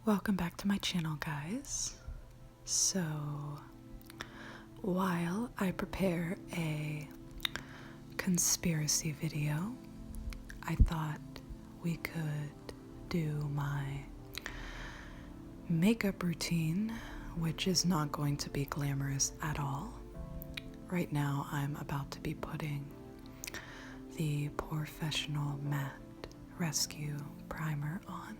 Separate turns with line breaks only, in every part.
Welcome back to my channel, guys. So, while I prepare a conspiracy video, I thought we could do my makeup routine, which is not going to be glamorous at all. Right now, I'm about to be putting the Professional Matte Rescue Primer on,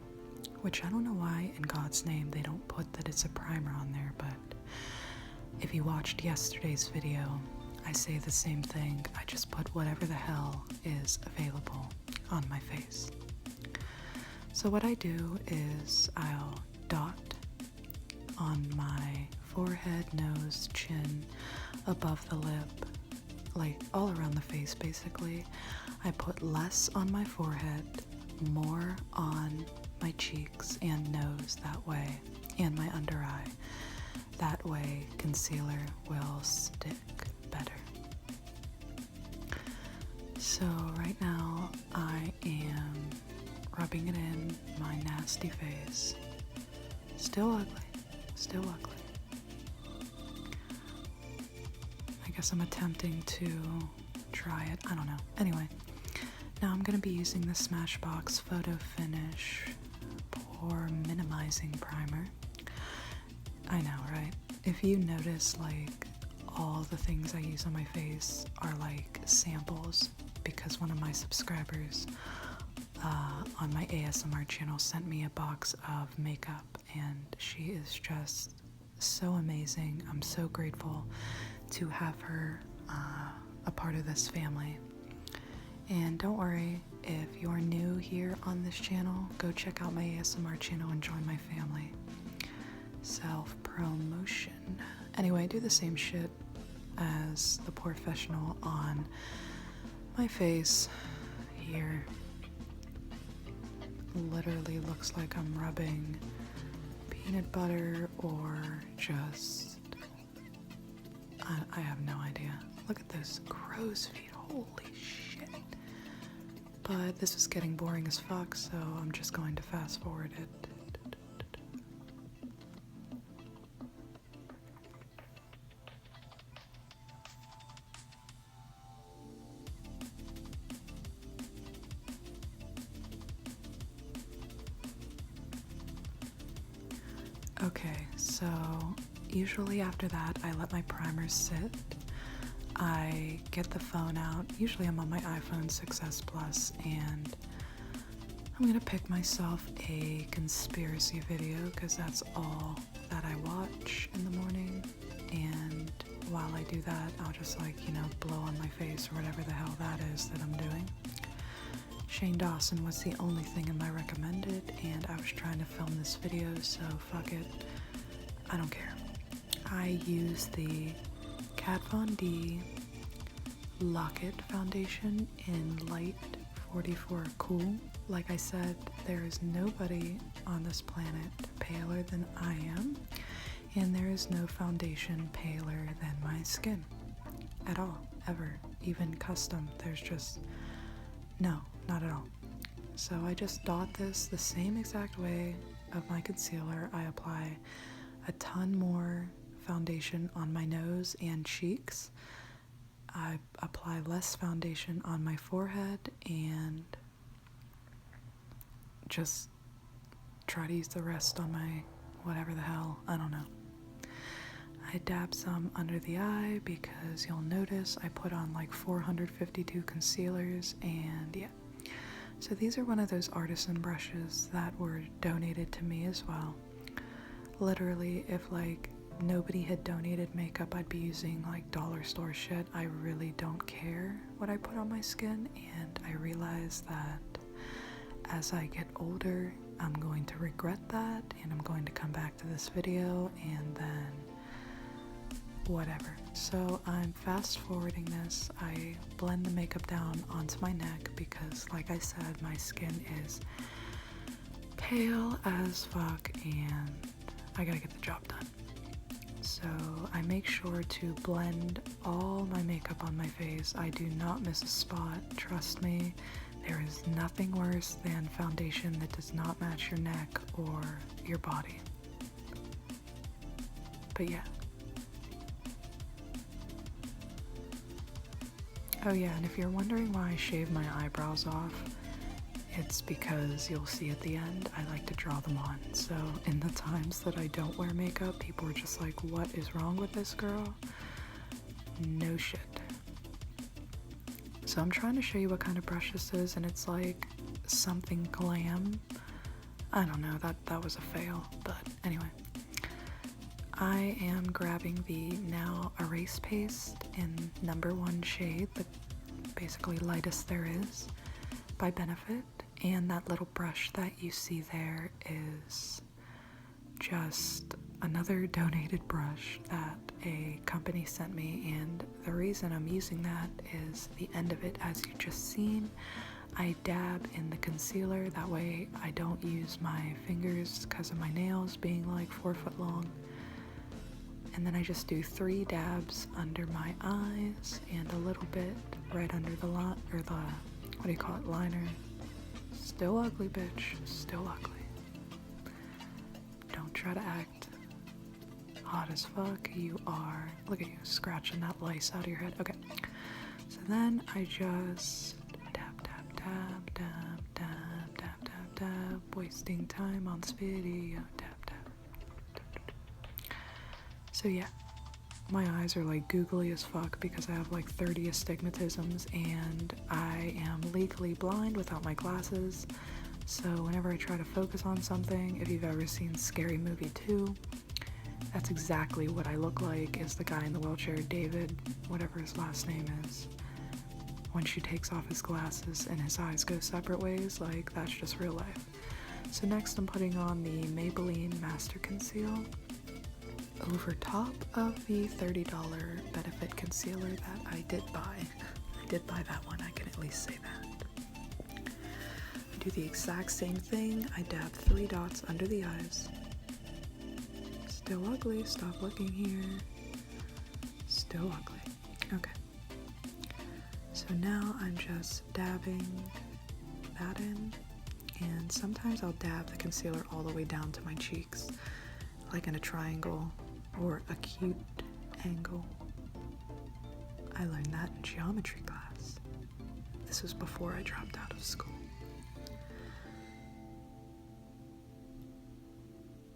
which I don't know why in God's name they don't put that it's a primer on there, but if you watched yesterday's video, I say the same thing. I just put whatever the hell is available on my face. So what I do is I'll dot on my forehead, nose, chin, above the lip, like all around the face basically. I put less on my forehead, more on my cheeks and nose that way, and my under eye. That way concealer will stick better. So right now I am rubbing it in my nasty face. Still ugly, still ugly. I guess I'm attempting to try it, I don't know. Anyway, now I'm gonna be using the Smashbox Photo Finish Pore Minimizing Primer. I know, right? If you notice, like, all the things I use on my face are like samples, because one of my subscribers on my ASMR channel sent me a box of makeup, and she is just so amazing. I'm so grateful to have her a part of this family. And don't worry, if you're new here on this channel, go check out my ASMR channel and join my family. Self-promotion. Anyway, I do the same shit as the Professional on my face here. Literally looks like I'm rubbing peanut butter or just... I have no idea. Look at those crow's feet, holy shit. But this is getting boring as fuck, so I'm just going to fast forward it. Okay, so usually after that I let my primer sit. I get the phone out. Usually I'm on my iPhone 6s Plus, and I'm gonna pick myself a conspiracy video because that's all that I watch in the morning. And while I do that, I'll just blow on my face or whatever the hell that is that I'm doing. Shane Dawson was the only thing in my recommended, and I was trying to film this video, so fuck it. I don't care. I use the Kat Von D Lock-It foundation in Light 44 Cool. Like I said, there is nobody on this planet paler than I am, and there is no foundation paler than my skin at all, ever. Even custom, there's just no, not at all. So I just dot this the same exact way of my concealer. I apply a ton more foundation on my nose and cheeks. I apply less foundation on my forehead and just try to use the rest on my whatever the hell, I don't know. I dab some under the eye because you'll notice I put on like 452 concealers, and yeah. So these are one of those artisan brushes that were donated to me as well. Literally, if like nobody had donated makeup, I'd be using like dollar store shit. I really don't care what I put on my skin, and I realize that as I get older, I'm going to regret that, and I'm going to come back to this video and then whatever. So I'm fast forwarding this. I blend the makeup down onto my neck because, like I said, my skin is pale as fuck and I gotta get the job done. So I make sure to blend all my makeup on my face. I do not miss a spot, trust me. There is nothing worse than foundation that does not match your neck or your body. But yeah. Oh yeah, and if you're wondering why I shave my eyebrows off, it's because you'll see at the end, I like to draw them on. So in the times that I don't wear makeup, people are just like, what is wrong with this girl? No shit. So I'm trying to show you what kind of brush this is, and it's like something glam. I don't know, that was a fail, but anyway. I am grabbing the now erase paste in #1 shade, the basically lightest there is, by Benefit, and that little brush that you see there is just another donated brush that a company sent me, and the reason I'm using that is the end of it, as you just seen. I dab in the concealer, that way I don't use my fingers because of my nails being like 4 foot long. And then I just do 3 dabs under my eyes and a little bit right under the line, or the, what do you call it, liner. Still ugly, bitch. Still ugly. Don't try to act hot as fuck. You are. Look at you scratching that lice out of your head. Okay. So then I just dab, dab, dab, dab, dab, dab, dab, dab. Wasting time on this video. Dab, dab. So yeah, my eyes are like googly as fuck because I have like 30 astigmatisms and I am legally blind without my glasses. So whenever I try to focus on something, if you've ever seen Scary Movie 2, that's exactly what I look like, is the guy in the wheelchair, David, whatever his last name is. When she takes off his glasses and his eyes go separate ways, like that's just real life. So next I'm putting on the Maybelline Master Conceal over top of the $30 Benefit concealer that I did buy. I did buy that one, I can at least say that. I do the exact same thing. I dab 3 dots under the eyes. Still ugly, stop looking here. Still ugly. Okay. So now I'm just dabbing that in, and sometimes I'll dab the concealer all the way down to my cheeks, like in a triangle or acute angle. I learned that in geometry class. This was before I dropped out of school.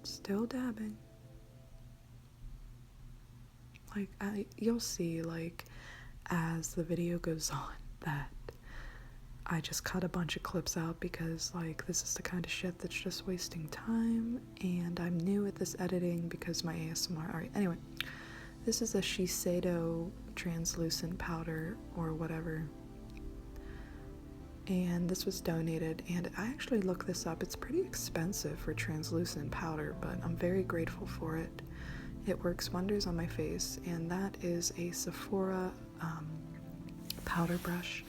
Still dabbing. Like, you'll see, like, as the video goes on, that I just cut a bunch of clips out because, like, this is the kind of shit that's just wasting time, and I'm new at this editing because my ASMR. Alright, anyway, this is a Shiseido translucent powder or whatever, and this was donated, and I actually looked this up. It's pretty expensive for translucent powder, but I'm very grateful for it. It works wonders on my face, and that is a Sephora powder brush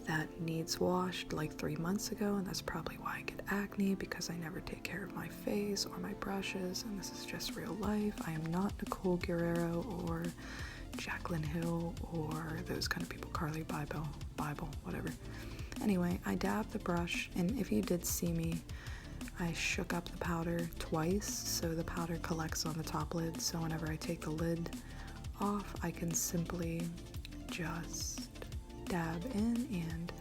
that needs washed like 3 months ago, and that's probably why I get acne, because I never take care of my face or my brushes, and this is just real life. I am not Nicole Guerrero or Jaclyn Hill or those kind of people, Carly Bible, whatever. Anyway, I dab the brush, and if you did see me, I shook up the powder twice so the powder collects on the top lid, so whenever I take the lid off, I can simply just dab in, and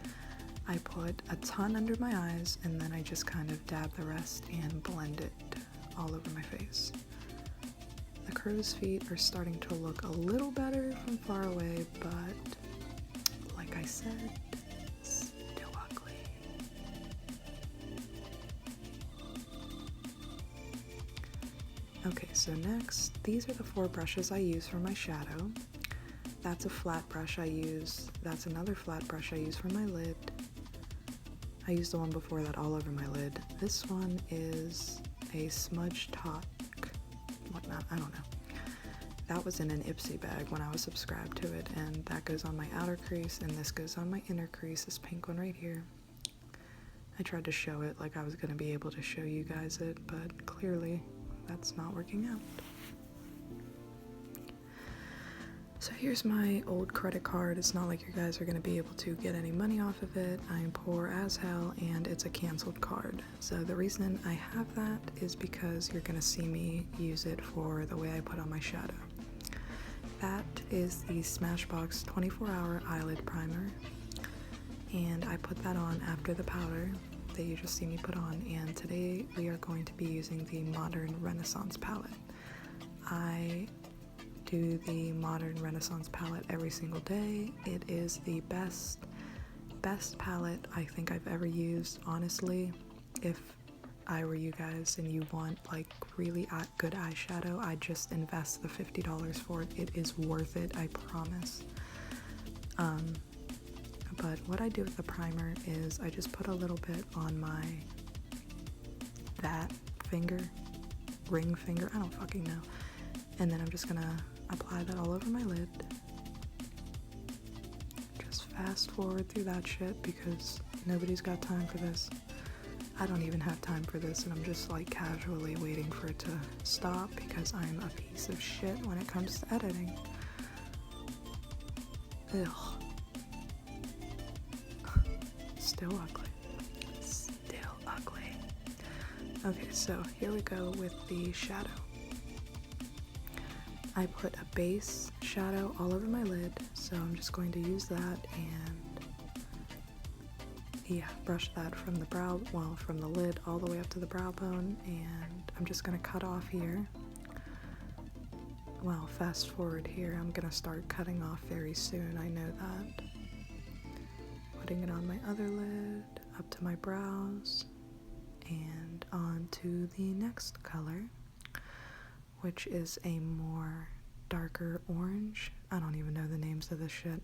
I put a ton under my eyes, and then I just kind of dab the rest and blend it all over my face. The crow's feet are starting to look a little better from far away, but like I said, still ugly. Okay, so next, these are the 4 brushes I use for my shadow. That's a flat brush I use. That's another flat brush I use for my lid. I used the one before that all over my lid. This one is a smudge talk, whatnot, I don't know. That was in an Ipsy bag when I was subscribed to it, and that goes on my outer crease, and this goes on my inner crease, this pink one right here. I tried to show it like I was going to be able to show you guys it, but clearly that's not working out. So here's my old credit card. It's not like you guys are going to be able to get any money off of it. I am poor as hell and it's a canceled card. So the reason I have that is because you're going to see me use it for the way I put on my shadow. That is the Smashbox 24-hour eyelid primer. And I put that on after the powder that you just see me put on. And today we are going to be using the Modern Renaissance palette. I do the Modern Renaissance palette every single day. It is the best palette I think I've ever used, honestly. If I were you guys and you want like really good eyeshadow, I'd just invest the $50 for it. It is worth it, I promise. But what I do with the primer is I just put a little bit on my ring finger, I don't fucking know. And then I'm just gonna apply that all over my lid. Just fast forward through that shit because nobody's got time for this. I don't even have time for this, and I'm just like casually waiting for it to stop because I'm a piece of shit when it comes to editing. Ugh. Still ugly. Still ugly. Okay, so here we go with the shadow. I put a base shadow all over my lid, so I'm just going to use that and yeah, brush that from the from the lid all the way up to the brow bone, and I'm just gonna cut off here. Well, fast forward here, I'm gonna start cutting off very soon, I know that. Putting it on my other lid, up to my brows, and on to the next color, which is a more darker orange. I don't even know the names of this shit,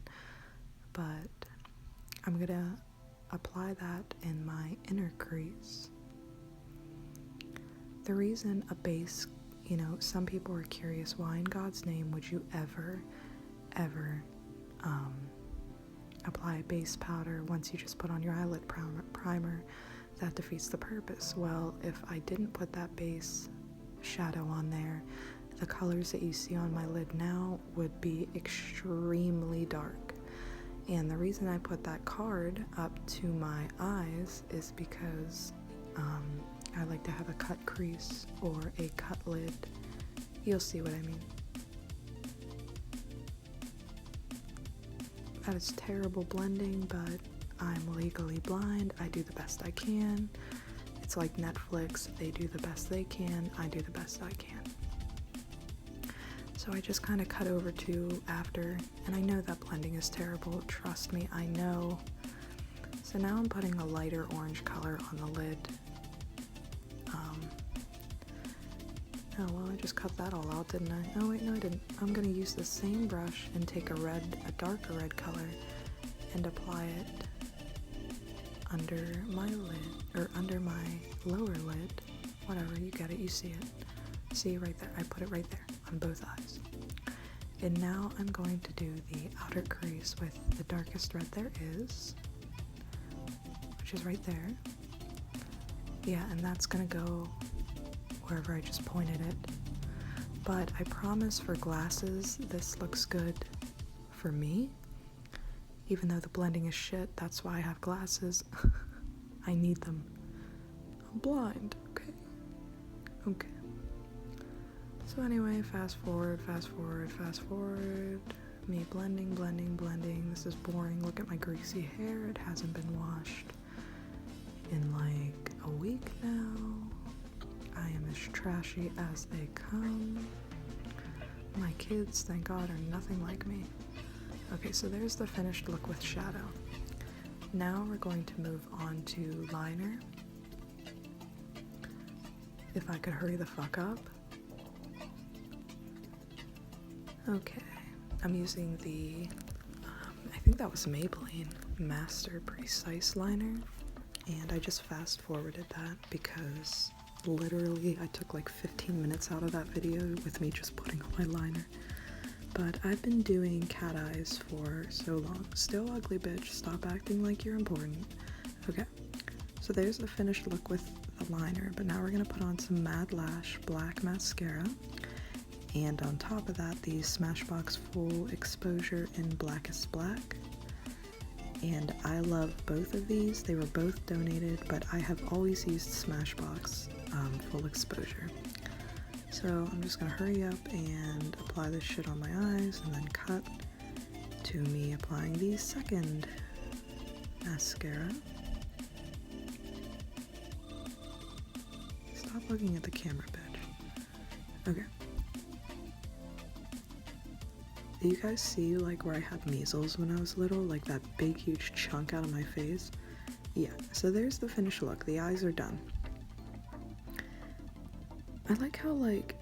but I'm gonna apply that in my inner crease. The reason a base, you know, some people are curious, why in God's name would you ever apply a base powder once you just put on your eyelid primer? That defeats the purpose. Well, if I didn't put that base shadow on there, the colors that you see on my lid now would be extremely dark. And the reason I put that card up to my eyes is because I like to have a cut crease or a cut lid. You'll see what I mean. That is terrible blending, but I'm legally blind. I do the best I can. It's like Netflix. They do the best they can. I do the best I can. So I just kind of cut over to after, and I know that blending is terrible. Trust me, I know. So now I'm putting a lighter orange color on the lid. Oh, well, I just cut that all out, didn't I? Oh, wait, no, I didn't. I'm going to use the same brush and take a darker red color, and apply it under my lid, or under my lower lid. Whatever, you get it, you see it. See right there, I put it right there on both eyes. And now I'm going to do the outer crease with the darkest red there is, which is right there. Yeah, and that's gonna go wherever I just pointed it. But I promise for glasses, this looks good for me. Even though the blending is shit, that's why I have glasses. I need them. I'm blind, okay? Okay. So anyway, fast forward. Me blending. This is boring. Look at my greasy hair. It hasn't been washed in like a week now. I am as trashy as they come. My kids, thank God, are nothing like me. Okay, so there's the finished look with shadow. Now we're going to move on to liner. If I could hurry the fuck up. Okay, I'm using the, I think that was Maybelline Master Precise Liner, and I just fast forwarded that because literally I took like 15 minutes out of that video with me just putting on my liner. But I've been doing cat eyes for so long. Still ugly, bitch. Stop acting like you're important. Okay, so there's the finished look with the liner, but now we're gonna put on some Mad Lash Black Mascara. And on top of that, the Smashbox Full Exposure in Blackest Black. And I love both of these. They were both donated, but I have always used Smashbox Full Exposure. So I'm just gonna hurry up and apply this shit on my eyes and then cut to me applying the second mascara. Stop looking at the camera, bitch. Okay. Do you guys see like where I had measles when I was little? Like that big huge chunk out of my face? Yeah, so there's the finished look. The eyes are done. I like how like,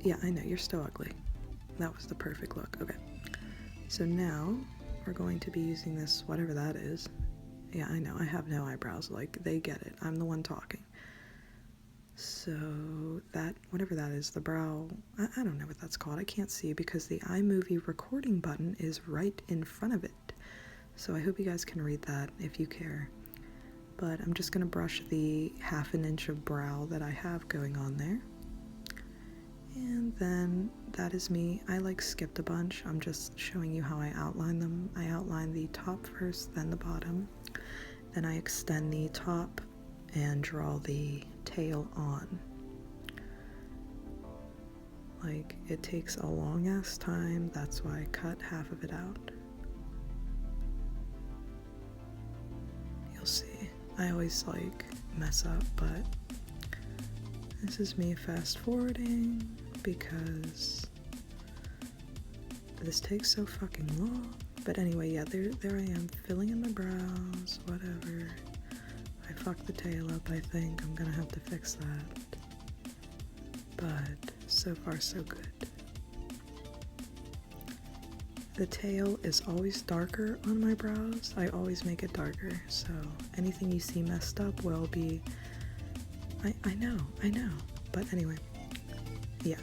yeah, I know, you're still ugly. That was the perfect look. Okay. So now we're going to be using this, whatever that is. Yeah, I know, I have no eyebrows. Like, they get it. I'm the one talking. So that, whatever that is, the brow, I don't know what that's called. I can't see because the iMovie recording button is right in front of it. So I hope you guys can read that if you care. But I'm just gonna brush the 1/2 inch of brow that I have going on there. And then that is me. I like skipped a bunch. I'm just showing you how I outline them. I outline the top first, then the bottom. Then I extend the top and draw the tail on. Like, it takes a long ass time. That's why I cut half of it out. You'll see. I always like mess up, but this is me fast forwarding because this takes so fucking long. But anyway, yeah, there I am, filling in the brows, whatever. I fucked the tail up, I think. I'm gonna have to fix that. But so far, so good. The tail is always darker on my brows. I always make it darker, so anything you see messed up will be... I know. But anyway, yeah,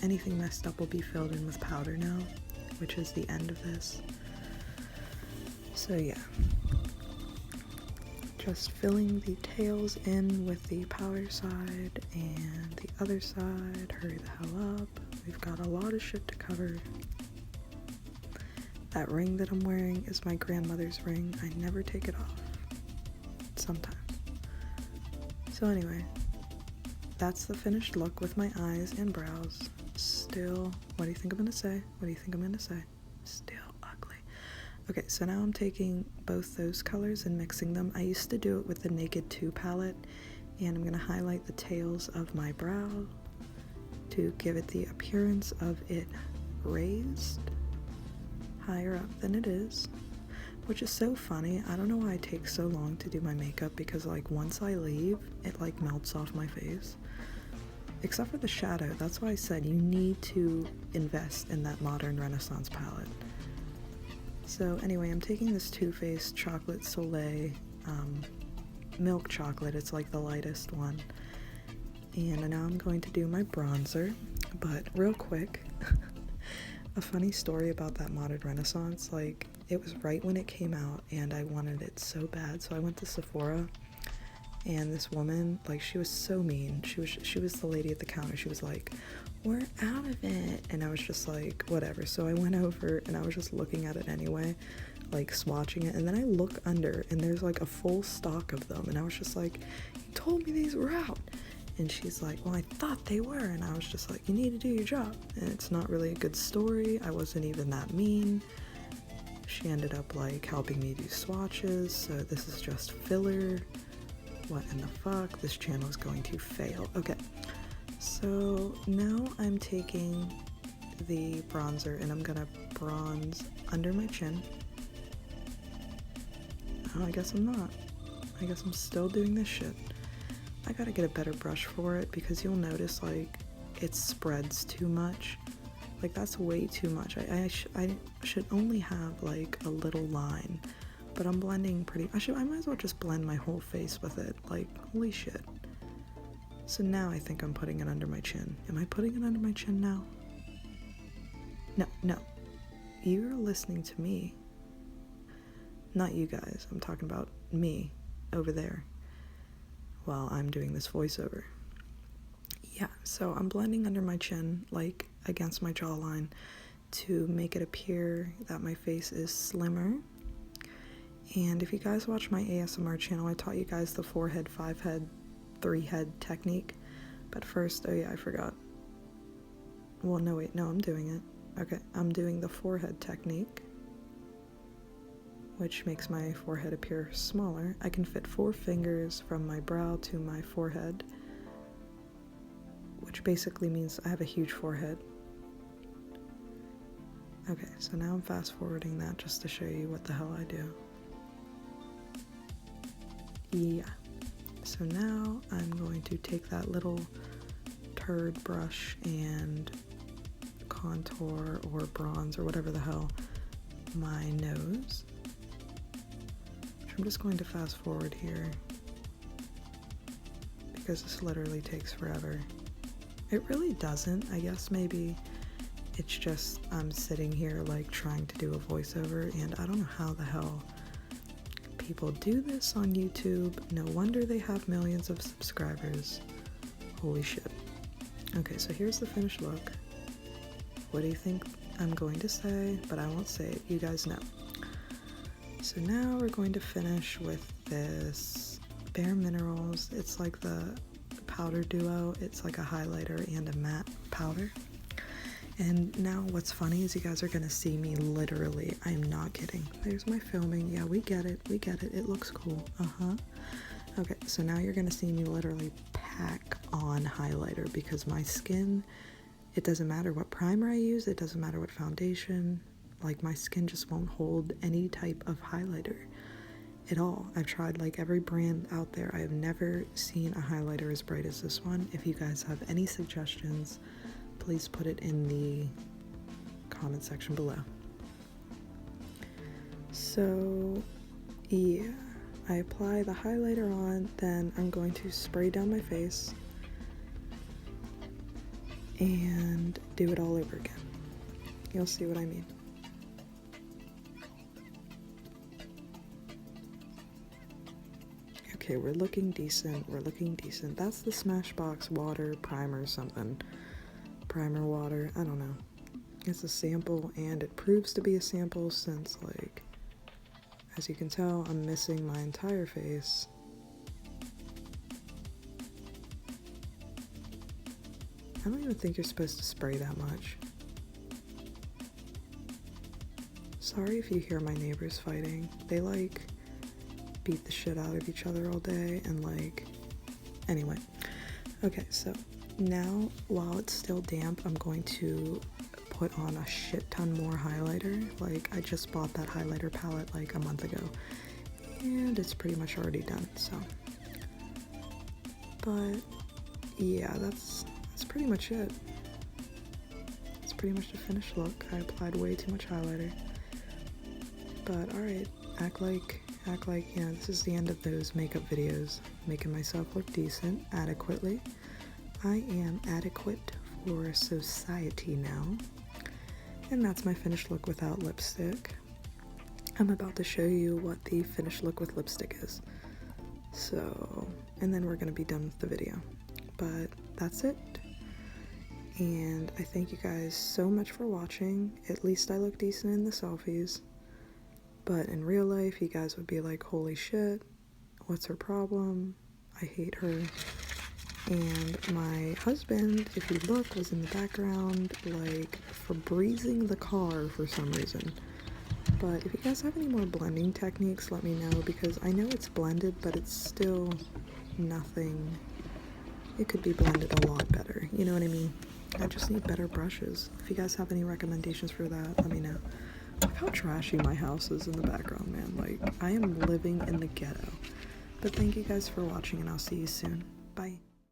anything messed up will be filled in with powder now, which is the end of this. So yeah, just filling the tails in with the powder side and the other side. Hurry the hell up. We've got a lot of shit to cover. That ring that I'm wearing is my grandmother's ring. I never take it off. Sometimes. So anyway, that's the finished look with my eyes and brows. Still, what do you think I'm gonna say? What do you think I'm gonna say? Still ugly. Okay, so now I'm taking both those colors and mixing them. I used to do it with the Naked 2 palette, and I'm gonna highlight the tails of my brow to give it the appearance of it raised higher up than it is, which is so funny. I don't know why it takes so long to do my makeup, because like once I leave, it like melts off my face. Except for the shadow. That's why I said you need to invest in that Modern Renaissance palette. So anyway, I'm taking this Too Faced Chocolate Soleil milk chocolate. It's like the lightest one. And now I'm going to do my bronzer. But real quick, a funny story about that Modern Renaissance. Like, it was right when it came out and I wanted it so bad. So I went to Sephora, and this woman, like, she was so mean. She was the lady at the counter. She was like, "We're out of it." And I was just like, whatever. So I went over and I was just looking at it anyway, like swatching it. And then I look under and there's like a full stock of them. And I was just like, "You told me these were out." And she's like, "Well, I thought they were." And I was just like, "You need to do your job." And it's not really a good story. I wasn't even that mean. She ended up like helping me do swatches. So this is just filler. What in the fuck? This channel is going to fail. Okay, so now I'm taking the bronzer and I'm gonna bronze under my chin. Oh, I guess I'm not. I guess I'm still doing this shit. I gotta get a better brush for it, because you'll notice like it spreads too much. Like, that's way too much. I should only have like a little line. But I'm blending pretty... I might as well just blend my whole face with it. Like, holy shit. So now I think I'm putting it under my chin. Am I putting it under my chin now? No. You're listening to me. Not you guys. I'm talking about me over there while I'm doing this voiceover. Yeah, so I'm blending under my chin. Like, against my jawline to make it appear that my face is slimmer. And if you guys watch my ASMR channel, I taught you guys the 4-head, 5-head, 3-head technique. But first, oh yeah, I forgot. Well, no, wait, no, I'm doing it. Okay, I'm doing the 4-head technique, which makes my forehead appear smaller. I can fit 4 fingers from my brow to my forehead, which basically means I have a huge forehead. Okay, so now I'm fast forwarding that just to show you what the hell I do. Yeah, so now I'm going to take that little turd brush and contour or bronze or whatever the hell my nose. I'm just going to fast forward here because this literally takes forever. It really doesn't. I guess maybe it's just I'm sitting here like trying to do a voiceover, and I don't know how the hell people do this on YouTube. No wonder they have millions of subscribers. Holy shit. Okay, so here's the finished look. What do you think I'm going to say? But I won't say it. You guys know. So now we're going to finish with this Bare Minerals. It's like the powder duo. It's like a highlighter and a matte powder. And now what's funny is you guys are going to see me literally, I'm not kidding. There's my filming. Yeah, we get it. We get it. It looks cool. Okay, so now you're going to see me literally pack on highlighter because my skin, it doesn't matter what primer I use. It doesn't matter what foundation. Like, my skin just won't hold any type of highlighter at all. I've tried like every brand out there. I have never seen a highlighter as bright as this one. If you guys have any suggestions, please put it in the comment section below. So yeah, I apply the highlighter on, then I'm going to spray down my face and do it all over again. You'll see what I mean. Okay, we're looking decent. We're looking decent. That's the Smashbox water primer something. Primer water, I don't know. It's a sample, and it proves to be a sample since, like, as you can tell, I'm missing my entire face. I don't even think you're supposed to spray that much. Sorry if you hear my neighbors fighting. They, like, beat the shit out of each other all day, and, like, anyway. Okay, so now, while it's still damp, I'm going to put on a shit ton more highlighter. Like, I just bought that highlighter palette like a month ago, and it's pretty much already done, so. But yeah, that's pretty much it. It's pretty much the finished look. I applied way too much highlighter. But alright, act like, you know, this is the end of those makeup videos. Making myself look decent, adequately. I am adequate for society now. And that's my finished look without lipstick. I'm about to show you what the finished look with lipstick is. So, and then we're gonna be done with the video. But that's it. And I thank you guys so much for watching. At least I look decent in the selfies. But in real life, you guys would be like, holy shit, what's her problem? I hate her. And my husband, if you look, was in the background, like, Febrezing the car for some reason. But if you guys have any more blending techniques, let me know, because I know it's blended, but it's still nothing. It could be blended a lot better, you know what I mean? I just need better brushes. If you guys have any recommendations for that, let me know. Look how trashy my house is in the background, man. Like, I am living in the ghetto. But thank you guys for watching, and I'll see you soon. Bye.